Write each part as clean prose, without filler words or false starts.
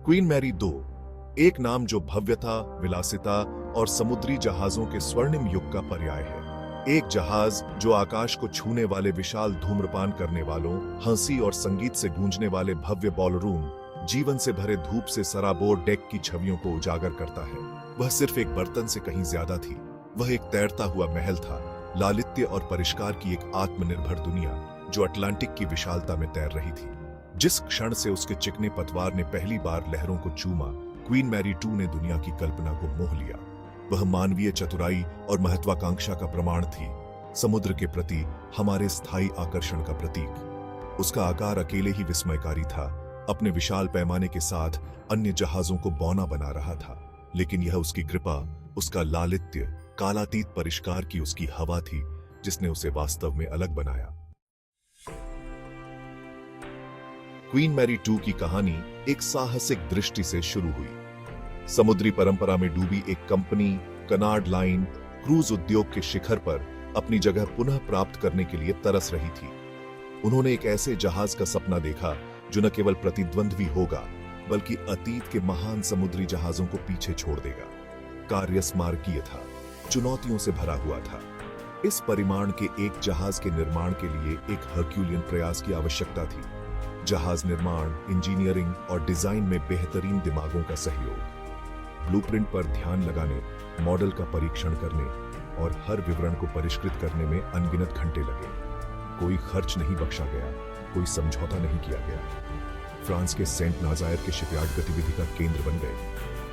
Queen Mary दो, एक नाम जो भव्यता, विलासिता और समुद्री जहाजों के स्वर्णिम युग का पर्याय है। एक जहाज जो आकाश को छूने वाले विशाल धूम्रपान करने वालों, हंसी और संगीत से गूंजने वाले भव्य बॉलरूम, जीवन से भरे धूप से सराबोर डेक की छवियों को उजागर करता है। वह सिर्फ एक बर्तन से कहीं ज्यादा थी। वह एक तैरता हुआ महल था, लालित्य और परिष्कार की एक आत्मनिर्भर दुनिया जो अटलांटिक की विशालता में तैर रही थी। जिस क्षण से उसके चिकने पतवार ने पहली बार लहरों को चूमा, क्वीन मैरी 2 ने दुनिया की कल्पना को मोह लिया। वह मानवीय चतुराई और महत्वाकांक्षा का प्रमाण थी, समुद्र के प्रति हमारे स्थायी आकर्षण का प्रतीक। उसका आकार अकेले ही विस्मयकारी था, अपने विशाल पैमाने के साथ अन्य जहाजों को बौना बना रहा था। लेकिन यह उसकी कृपा, उसका लालित्य, कालातीत परिष्कार की उसकी हवा थी जिसने उसे वास्तव में अलग बनाया। क्वीन मैरी 2 की कहानी एक साहसिक दृष्टि से शुरू हुई। समुद्री परंपरा में डूबी एक कंपनी कनार्ड लाइन क्रूज उद्योग के शिखर पर अपनी जगह पुनः प्राप्त करने के लिए तरस रही थी। उन्होंने एक ऐसे जहाज का सपना देखा जो न केवल प्रतिद्वंद्वी होगा बल्कि अतीत के महान समुद्री जहाजों को पीछे छोड़ देगा। कार्य स्मारकीय था, चुनौतियों से भरा हुआ था। इस परिमाण के एक जहाज के निर्माण के लिए एक हरक्यूलियन प्रयास की आवश्यकता थी। जहाज निर्माण, इंजीनियरिंग और डिजाइन में बेहतरीन दिमागों का सहयोग। ब्लूप्रिंट पर ध्यान लगाने, मॉडल का परीक्षण करने और हर विवरण को परिष्कृत करने में अनगिनत घंटे लगे। कोई खर्च नहीं बख्शा गया, कोई समझौता नहीं किया गया। फ्रांस के सेंट नाजायर के शिपयार्ड गतिविधि का केंद्र बन गए,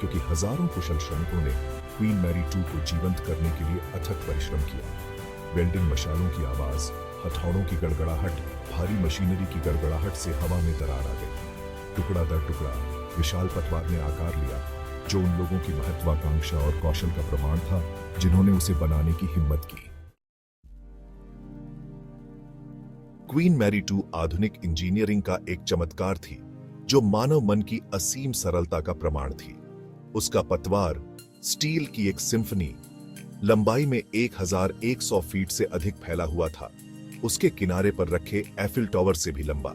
क्योंकि हजारों कुशल श्रमिकों ने क्वीन मैरी 2 को जीवंत करने के लिए अथक परिश्रम किया। वेल्डिंग मशालों की आवाज, हथौड़ों की गड़गड़ाहट, भारी मशीनरी की गड़गड़ाहट से हवा में दरार आ गई। टुकड़ा दर टुकड़ा विशाल पतवार ने आकार लिया, जो उन लोगों की महत्वाकांक्षा और कौशल का प्रमाण था जिन्होंने उसे बनाने की हिम्मत की। क्वीन मैरी 2 आधुनिक इंजीनियरिंग का एक चमत्कार थी, जो मानव मन की असीम सरलता का प्रमाण थी। उसका पतवार स्टील की एक सिम्फनी, लंबाई में 1100 फीट से अधिक फैला हुआ था, उसके किनारे पर रखे एफिल टावर से भी लंबा।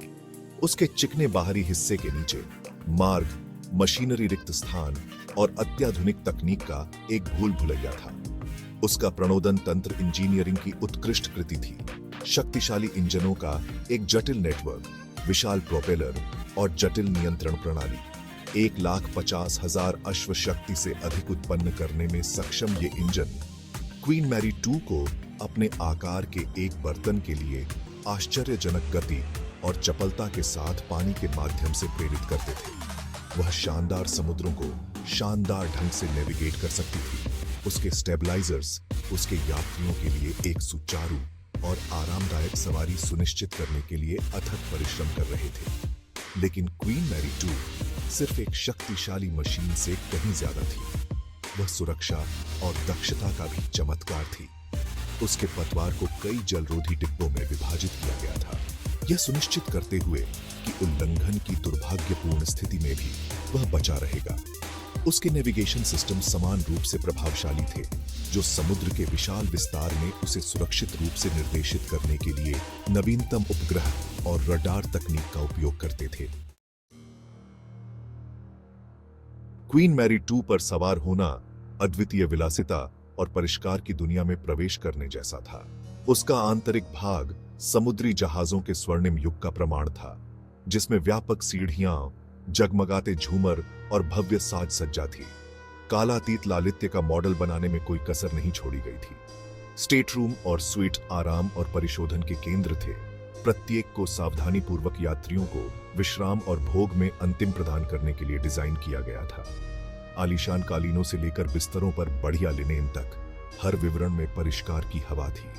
उसके चिकने बाहरी हिस्से के नीचे मार्ग, मशीनरी रिक्त स्थान और अत्याधुनिक तकनीक का एक भूल भुलैया था। उसका प्रणोदन तंत्र इंजीनियरिंग की उत्कृष्ट कृति थी। शक्तिशाली इंजनों का एक जटिल नेटवर्क, विशाल प्रोपेलर और जटिल नियंत्रण प्रणाली, 1,50,000 अश्व शक्ति से अधिक उत्पन्न करने में सक्षम ये इंजन क्वीन मैरी 2 को अपने आकार के एक बर्तन के लिए आश्चर्यजनक गति और चपलता के साथ पानी के माध्यम से प्रेरित करते थे। वह शानदार समुद्रों को शानदार ढंग से नेविगेट कर सकती थी। उसके स्टेबलाइजर्स उसके यात्रियों के लिए एक सुचारू और आरामदायक सवारी सुनिश्चित करने के लिए अथक परिश्रम कर रहे थे। लेकिन क्वीन मैरी 2 सिर्फ एक शक्तिशाली मशीन से कहीं ज्यादा थी। वह सुरक्षा और दक्षता का भी चमत्कार थी। उसके पतवार को कई जलरोधी डिब्बों में विभाजित किया गया था, यह सुनिश्चित करते हुए कि उल्लंघन की दुर्भाग्यपूर्ण स्थिति में भी वह बचा रहेगा। उसके नेविगेशन सिस्टम समान रूप से प्रभावशाली थे, जो समुद्र के विशाल विस्तार में उसे सुरक्षित रूप से निर्देशित करने के लिए नवीनतम उपग्रह और रडार तकनीक का उपयोग करते थे। क्वीन मैरी 2 पर सवार होना अद्वितीय विलासिता और परिष्कार की दुनिया में प्रवेश करने जैसा था। उसका आंतरिक भाग समुद्री जहाजों के स्वर्णिम युग का प्रमाण था, जिसमें व्यापक सीढ़ियां, जगमगाते झूमर और भव्य साज सज्जा थी। कालातीत लालित्य का मॉडल बनाने में कोई कसर नहीं छोड़ी गई थी। स्टेट रूम और स्वीट आराम और परिशोधन के केंद्र थे। प्रत्येक को सावधानी पूर्वक यात्रियों को विश्राम और भोग में अंतिम प्रदान करने के लिए डिजाइन किया गया था। आलीशान कालीनों से लेकर बिस्तरों पर बढ़िया लिनेन तक हर विवरण में परिष्कार की हवा थी।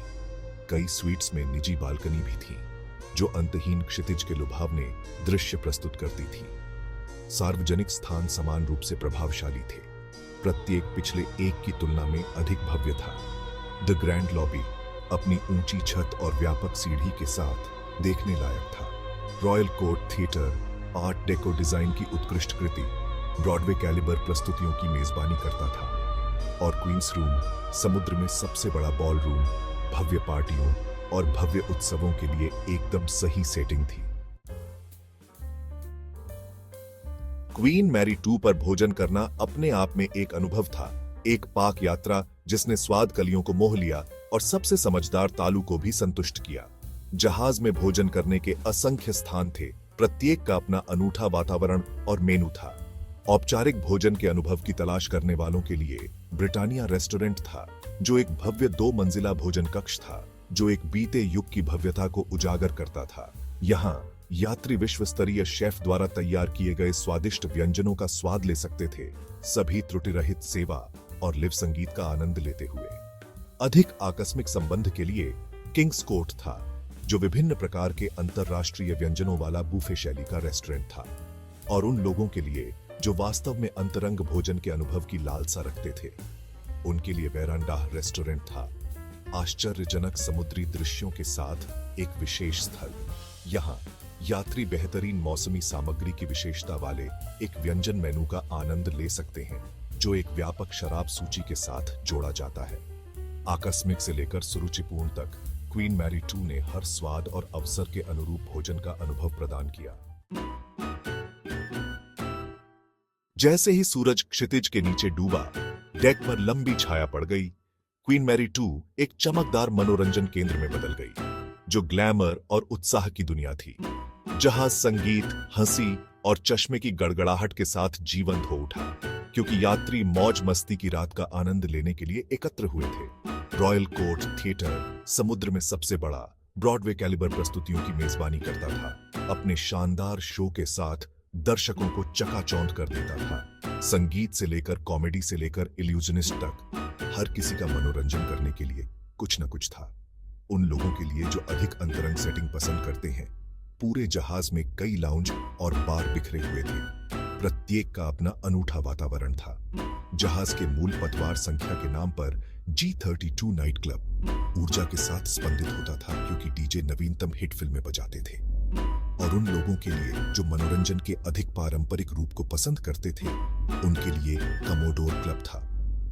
कई स्वीट्स में निजी बालकनी भी थी, जो अंतहीन क्षितिज के लुभावने दृश्य प्रस्तुत करती थी। सार्वजनिक स्थान समान रूप से प्रभावशाली थे, प्रत्येक पिछले एक की तुलना में अधिक भव्य था। द ग्रैंड लॉबी अपनी ऊंची छत और व्यापक सीढ़ी के साथ देखने लायक था। Royal court theatre art deco design की उत्कृष्ट कृति ब्रॉडवे कैलिबर प्रस्तुतियों की मेजबानी करता था, और क्वींस रूम समुद्र में सबसे बड़ा बॉल रूम, भव्य पार्टियों और भव्य उत्सवों के लिए एकदम सही सेटिंग थी। क्वीन मैरी 2 पर भोजन करना अपने आप में एक अनुभव था, एक पाक यात्रा जिसने स्वाद कलियों को मोह लिया और सबसे समझदार तालू को भी संतुष्ट किया। जहाज में भोजन करने के असंख्य स्थान थे, प्रत्येक का अपना अनूठा वातावरण और मेनू था। औपचारिक भोजन के अनुभव की तलाश करने वालों के लिए ब्रिटानिया रेस्टोरेंट था, जो एक भव्य 2 मंजिला भोजन कक्ष था, जो एक बीते युग की भव्यता को उजागर करता था। यहाँ यात्री विश्व स्तरीय शेफ द्वारा तैयार किए गए स्वादिष्ट व्यंजनों का स्वाद ले सकते थे, सभी त्रुटि रहित सेवा और लिव संगीत का आनंद लेते हुए। अधिक आकस्मिक संबंध के लिए किंग्स कोर्ट था, जो विभिन्न प्रकार के अंतरराष्ट्रीय व्यंजनों वाला बूफे शैली का रेस्टोरेंट था, और उन लोगों के लिए जो वास्तव में अंतरंग भोजन के अनुभव की लालसा रखते थे, उनके लिए वेरांडाह रेस्टोरेंट था, आश्चर्यजनक समुद्री दृश्यों के साथ एक विशेष स्थल। यहाँ यात्री बेहतरीन मौसमी सामग्री की विशेषता वाले एक व्यंजन मेनू का आनंद ले सकते हैं, जो एक व्यापक शराब सूची के साथ जोड़ा जाता है। आकस्मिक से लेकर सुरुचिपूर्ण तक क्वीन मैरी 2 ने हर स्वाद और अवसर के अनुरूप भोजन का अनुभव प्रदान किया। जैसे ही सूरज क्षितिज के नीचे डूबा, डेक पर लंबी छाया पड़ गई। क्वीन मैरी 2 एक चमकदार मनोरंजन केंद्र में बदल गई, जो ग्लैमर और उत्साह की दुनिया थी। जहां संगीत, हंसी और चश्मे की गड़गड़ाहट के साथ जीवंत हो उठा, क्योंकि यात्री मौज मस्ती की रात का आनंद लेने के लिए एकत्र हुए थे। रॉयल कोर्ट थिएटर समुद्र में सबसे बड़ा ब्रॉडवे कैलिबर प्रस्तुतियों की मेजबानी करता था, अपने शानदार शो के साथ दर्शकों को चकाचौंध कर देता था। संगीत से लेकर कॉमेडी से लेकर इल्यूजनिस्ट तक हर किसी का मनोरंजन करने के लिए कुछ न कुछ था। उन लोगों के लिए जो अधिक अंतरंग सेटिंग पसंद करते हैं, पूरे जहाज में कई लाउंज और बार बिखरे हुए थे, प्रत्येक का अपना अनूठा वातावरण था। जहाज के मूल पतवार संख्या के नाम पर G32 नाइट क्लब ऊर्जा के साथ स्पंदित होता था, क्योंकि डीजे नवीनतम हिट फिल्में बजाते थे। और उन लोगों के लिए जो मनोरंजन के अधिक पारंपरिक रूप को पसंद करते थे, उनके लिए कमोडोर क्लब था,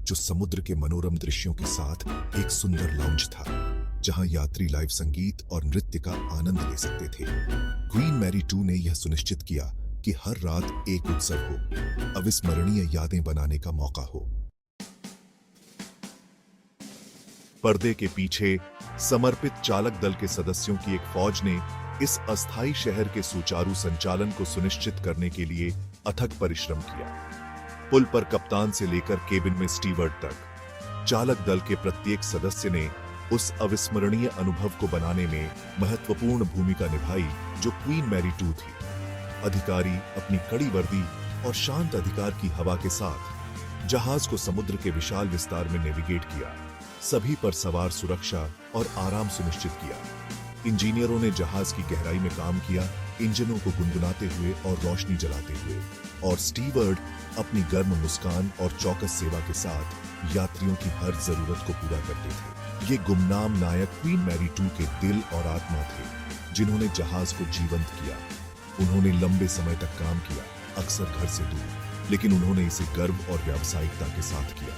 जो समुद्र के मनोरम दृश्यों के साथ एक सुंदर लाउंज था, जहां यात्री लाइव संगीत और नृत्य का आनंद ले सकते थे। क्वीन मैरी 2 ने यह सुनिश्चित किया कि हर रात एक उत्सव हो, अविस्मरणीय यादें बनाने का मौका हो। पर्दे के पीछे समर्पित चालक दल के सदस्यों की एक फौज ने इस अस्थायी शहर के सुचारू संचालन को सुनिश्चित करने के लिए अथक परिश्रम किया। पुल पर कप्तान से लेकर केबिन में स्टीवर्ड तक, चालक दल के प्रत्येक सदस्य ने उस अविस्मरणीय अनुभव को बनाने में महत्वपूर्ण भूमिका निभाई जो क्वीन मैरी 2 थी। अधिकारी अपनी कड़ी वर्दी और शांत अधिकार की हवा के साथ जहाज को समुद्र के विशाल विस्तार में नेविगेट किया, सभी पर सवार सुरक्षा और आराम सुनिश्चित किया। इंजीनियरों ने जहाज की गहराई में काम किया, इंजनों को गुनगुनाते हुए और रोशनी जलाते हुए, और स्टीवर्ड अपनी गर्म मुस्कान और चौकस सेवा के साथ यात्रियों की हर जरूरत को पूरा करते थे। ये गुमनाम नायक क्वीन मैरी 2 के दिल और आत्मा थे, जिन्होंने जहाज को जीवंत किया। उन्होंने लंबे समय तक काम किया, अक्सर घर से दूर, लेकिन उन्होंने इसे गर्व और व्यावसायिकता के साथ किया।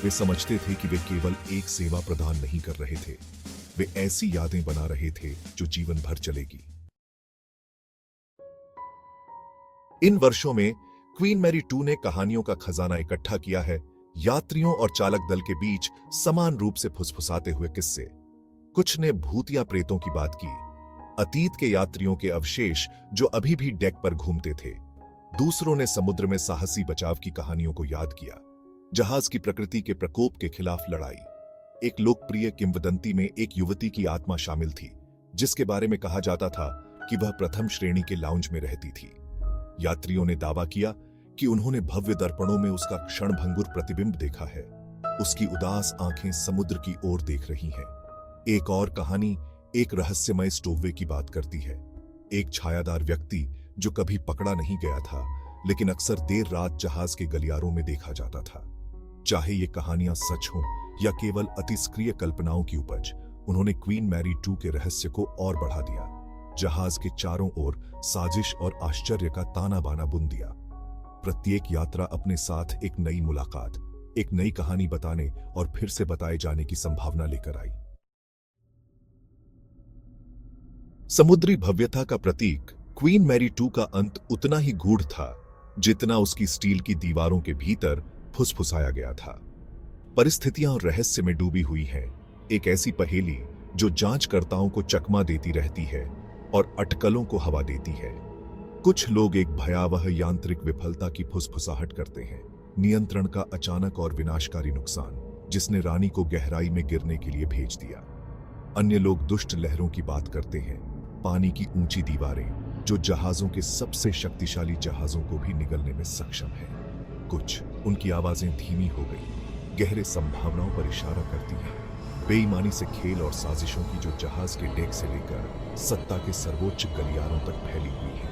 वे समझते थे कि वे केवल एक सेवा प्रदान नहीं कर रहे थे, वे ऐसी यादें बना रहे थे जो जीवन भर चलेगी। इन वर्षों में क्वीन मैरी 2 ने कहानियों का खजाना इकट्ठा किया है, यात्रियों और चालक दल के बीच समान रूप से फुसफुसाते हुए किस्से। कुछ ने भूतिया प्रेतों की बात की, अतीत के यात्रियों के अवशेष जो अभी भी डेक पर घूमते थे। दूसरों ने समुद्र में साहसी बचाव की कहानियों को याद किया, जहाज की प्रकृति के प्रकोप के खिलाफ लड़ाई। एक लोकप्रिय किंवदंती में एक युवती की आत्मा शामिल थी, जिसके बारे में कहा जाता था कि वह प्रथम श्रेणी के लाउंज में रहती थी। यात्रियों ने दावा किया कि उन्होंने भव्य दर्पणों में उसका क्षणभंगुर प्रतिबिंब देखा है। उसकी उदास आंखें समुद्र की ओर देख रही हैं। एक और कहानी एक रहस्यमय स्टोववे की बात करती है, एक छायादार व्यक्ति जो कभी पकड़ा नहीं गया था, लेकिन अक्सर देर रात जहाज के गलियारों में देखा जाता था। चाहे ये कहानियां सच हों या केवल अतिस्क्रिय कल्पनाओं की उपज, उन्होंने क्वीन मैरी 2 के रहस्य को और बढ़ा दिया। जहाज के चारों ओर साजिश और आश्चर्य का ताना बाना बुन दिया। प्रत्येक यात्रा अपने साथ एक नई मुलाकात, एक नई कहानी बताने और फिर से बताए जाने की संभावना लेकर आई। समुद्री भव्यता का प्रतीक क्वीन मैरी 2 का अंत उतना ही गूढ़ था जितना उसकी स्टील की दीवारों के भीतर फुसफुसाया गया था। परिस्थितियां और रहस्य में डूबी हुई हैं, एक ऐसी पहेली जो जांचकर्ताओं को चकमा देती रहती है और अटकलों को हवा देती है। कुछ लोग एक भयावह यांत्रिक विफलता की फुसफुसाहट करते हैं, नियंत्रण का अचानक और विनाशकारी नुकसान जिसने रानी को गहराई में गिरने के लिए भेज दिया। अन्य लोग दुष्ट लहरों की बात करते हैं, पानी की ऊंची दीवारें जो जहाजों के सबसे शक्तिशाली जहाजों को भी निगलने में सक्षम है। कुछ उनकी आवाजें धीमी हो गई, गहरे संभावनाओं पर इशारा करती हैं, बेईमानी से खेल और साजिशों की जो जहाज के डेक से लेकर सत्ता के सर्वोच्च गलियारों तक फैली हुई है।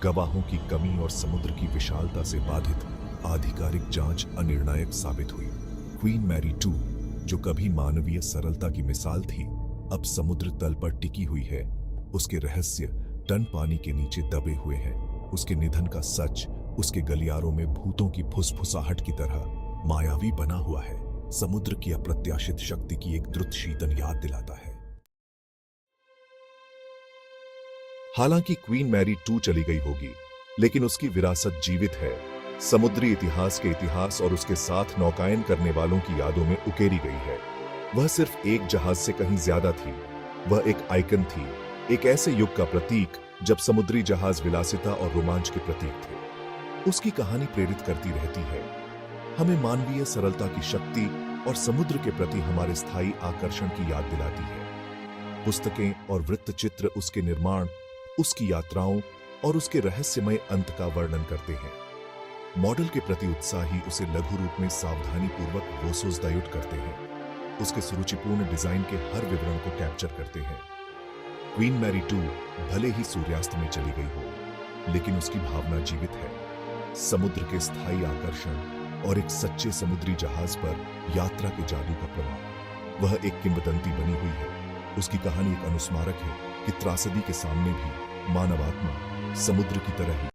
गवाहों की कमी और समुद्र की विशालता से बाधित आधिकारिक जांच अनिर्णायक साबित हुई। क्वीन मैरी 2, जो कभी मानवीय सरलता की मिसाल थी, अब समुद्र तल पर टिकी हुई है। उसके रहस्य टन पानी के नीचे दबे हुए हैं। उसके निधन का सच उसके गलियारों में भूतों की फुसफुसाहट की तरह मायावी बना हुआ है। समुद्र की अप्रत्याशित शक्ति की एक द्रुत शीतन याद दिलाता है। हालांकि क्वीन मैरी 2 चली गई होगी, लेकिन उसकी विरासत जीवित है। समुद्री इतिहास के इतिहास और उसके साथ नौकायन करने वालों की यादों में उकेरी गई है। वह सिर्फ एक जहाज से कहीं ज्यादा थी। वह एक आइकन थी, एक ऐसे युग का प्रतीक जब समुद्री जहाज विलासिता और रोमांच के प्रतीक थे। उसकी कहानी प्रेरित करती रहती है, हमें मानवीय सरलता की शक्ति और समुद्र के प्रति हमारे स्थायी आकर्षण की याद दिलाती है। पुस्तकें और वृत्तचित्र उसके निर्माण, उसकी यात्राओं और उसके रहस्यमय अंत का वर्णन करते हैं। मॉडल के प्रति उत्साही उसे लघु रूप में सावधानीपूर्वक वोसोजदायुट करते हैं, उसके सुरुचिपूर्ण डिजाइन के हर विवरण को कैप्चर करते हैं। क्वीन मैरी 2 भले ही सूर्यास्त में चली गई हो, लेकिन उसकी भावना जीवित है। समुद्र के स्थायी आकर्षण और एक सच्चे समुद्री जहाज पर यात्रा के जादू का प्रभाव, वह एक किंवदंती बनी हुई है। उसकी कहानी एक अनुस्मारक है कि त्रासदी के सामने भी मानवात्मा समुद्र की तरह ही